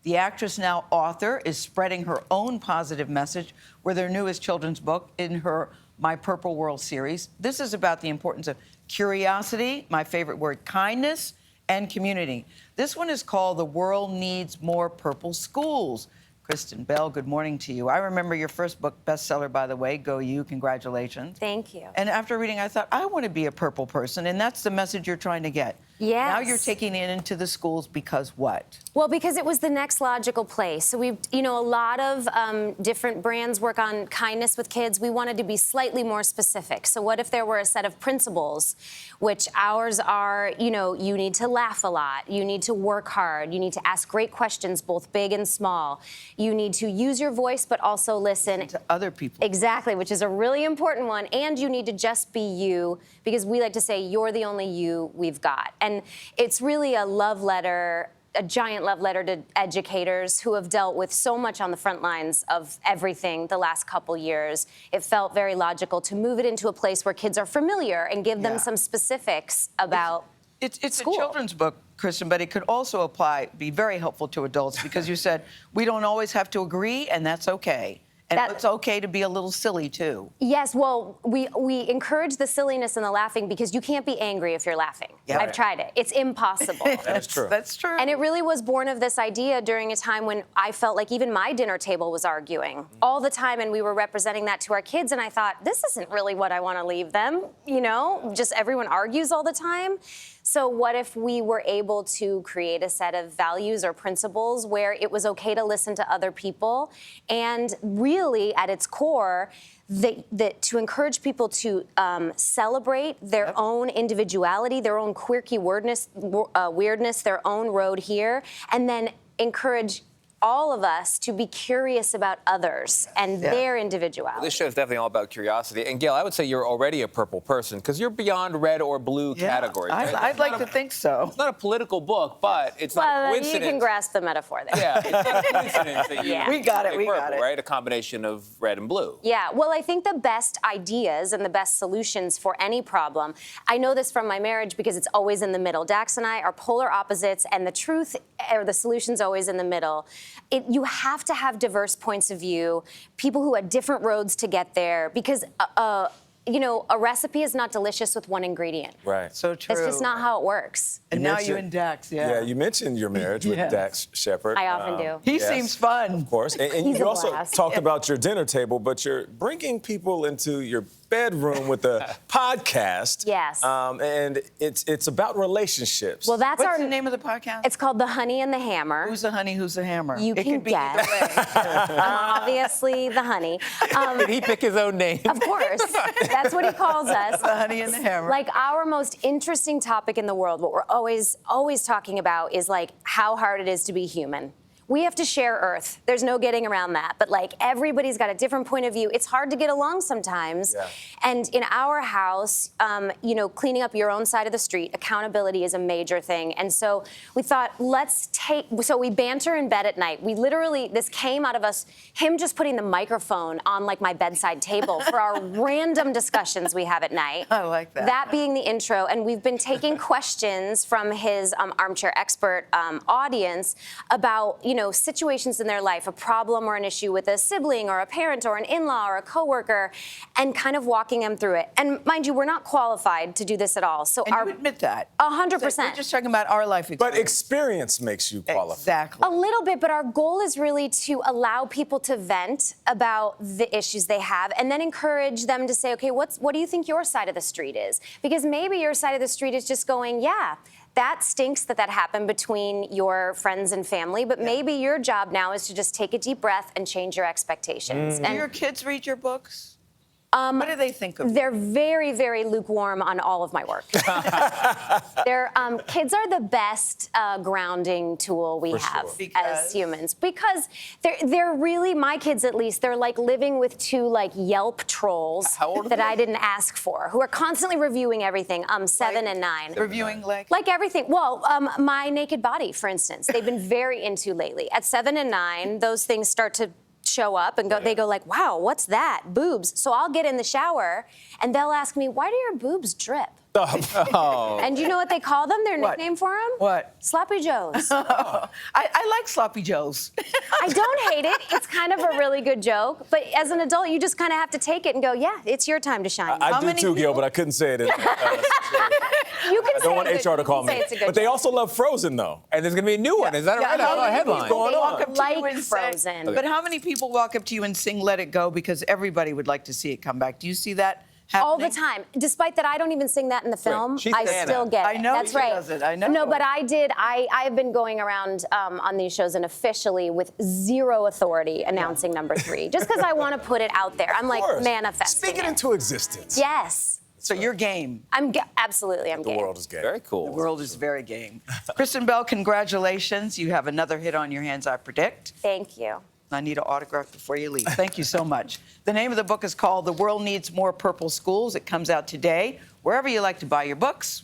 The actress, now author, is spreading her own positive message with her newest children's book in her My Purple World series. This is about the importance of curiosity, my favorite word, kindness, and community. This one is called The World Needs More Purple Schools. Kristen Bell, good morning to you. I remember your first book, bestseller, by the way, Go You, congratulations. Thank you. And after reading, I thought, I want to be a purple person, and that's the message you're trying to get. Yes. Now you're taking it into the schools because what? Well, because it was the next logical place. So we've, a lot of different brands work on kindness with kids. We wanted to be slightly more specific. So what if there were a set of principles, which ours are, you need to laugh a lot, you need to work hard, you need to ask great questions, both big and small. You need to use your voice, but also listen to other people. Exactly, which is a really important one. And you need to just be you, because we like to say, you're the only you we've got. And it's really a love letter, a giant love letter to educators who have dealt with so much on the front lines of everything the last couple years. It felt very logical to move it into a place where kids are familiar and give them some specifics about It's school. a children's book, Kristen, but it could also be very helpful to adults, because you said we don't always have to agree, and that's okay. And it's okay to be a little silly, too. Yes, well, we encourage the silliness and the laughing, because you can't be angry if you're laughing. Yeah. I've tried it. It's impossible. That's true. That's true. And it really was born of this idea during a time when I felt like even my dinner table was arguing all the time, and we were representing that to our kids, and I thought, this isn't really what I want to leave them, just everyone argues all the time. So what if we were able to create a set of values or principles where it was okay to listen to other people, and really at its core, that to encourage people to celebrate their own individuality, their own quirky weirdness, their own road here, and then encourage all of us to be curious about others and their individuality. Well, this show is definitely all about curiosity. And Gayle, I would say you're already a purple person, because you're beyond red or blue categories. Right? I'd like to think so. It's not a political book, but it's not a coincidence. You can grasp the metaphor there. Yeah, it's not a coincidence that you We got it, we purple, got it. right? A combination of red and blue. Yeah, well, I think the best ideas and the best solutions for any problem, I know this from my marriage because it's always in the middle. Dax and I are polar opposites, and the truth or the solution's always in the middle. You have to have diverse points of view, people who had different roads to get there, because a recipe is not delicious with one ingredient. Right. So true. It's just not how it works. And now you and Dax, Yeah, you mentioned your marriage with Dax Shepard. I often do. He seems fun. Of course. And He's you a also blast. talked about your dinner table, but you're bringing people into your bedroom with a podcast. Yes. And it's about relationships. Well, that's What's the name of the podcast? It's called The Honey and the Hammer. Who's the honey, who's the hammer? You it can could be guess. either way. Obviously, the honey. Did he pick his own name? Of course. That's what he calls us. The honey and the hammer. Like, our most interesting topic in the world, what we're always talking about, is like how hard it is to be human. We have to share Earth. There's no getting around that. But like, everybody's got a different point of view. It's hard to get along sometimes. Yeah. And in our house, cleaning up your own side of the street, accountability is a major thing. And so we thought, so we banter in bed at night. We literally, this came out of him just putting the microphone on like my bedside table for our random discussions we have at night. I like that. That being the intro. And we've been taking questions from his armchair expert audience about, situations in their life, a problem or an issue with a sibling or a parent or an in-law or a coworker, and kind of walking them through it. And mind you, we're not qualified to do this at all. So and you admit that. 100%. We're just talking about our life experience. But experience makes you qualified. Exactly. A little bit, but our goal is really to allow people to vent about the issues they have, and then encourage them to say, okay, what do you think your side of the street is? Because maybe your side of the street is just going, yeah, that stinks that happened between your friends and family, but maybe your job now is to just take a deep breath and change your expectations. Do your kids read your books? What do they think of you? They're very, very lukewarm on all of my work. Kids are the best grounding tool we have as humans, because they're really, my kids at least, they're like living with two like Yelp trolls that I didn't ask for, who are constantly reviewing everything. 7 and 9. Reviewing like everything. Well, my naked body, for instance, they've been very into lately. At 7 and 9, those things start to show up and they go like, wow, what's that? Boobs. So I'll get in the shower and they'll ask me, why do your boobs drip? Oh. And you know what they call them? Their What? nickname for them? What? Sloppy Joes. I like sloppy joes. I don't hate it. It's kind of a really good joke. But as an adult, you just kind of have to take it and go, yeah, it's your time to shine. I How do many too, Gayle, people- but I couldn't say it. You can I don't want HR to call me. But they also love Frozen, though. And there's going to be a new one. Is that right? I saw a headline. Going on? Walk up to you Like and say- Frozen. But how many people walk up to you and sing "Let It Go" because everybody would like to see it come back? Do you see that happening? All the time. Despite that I don't even sing that in the film, she's I saying still that. get it. I know That's she right. does it. I know. No, but I did. I have been going around on these shows and officially with zero authority announcing number 3, just because I want to put it out there. I'm like manifesting. Speak it it. into existence. Yes. So you're game. Absolutely, I'm The game. world is gay. Very cool. The world is very game. Kristen Bell, congratulations. You have another hit on your hands, I predict. Thank you. I need an autograph before you leave. Thank you so much. The name of the book is called The World Needs More Purple Schools. It comes out today, wherever you like to buy your books.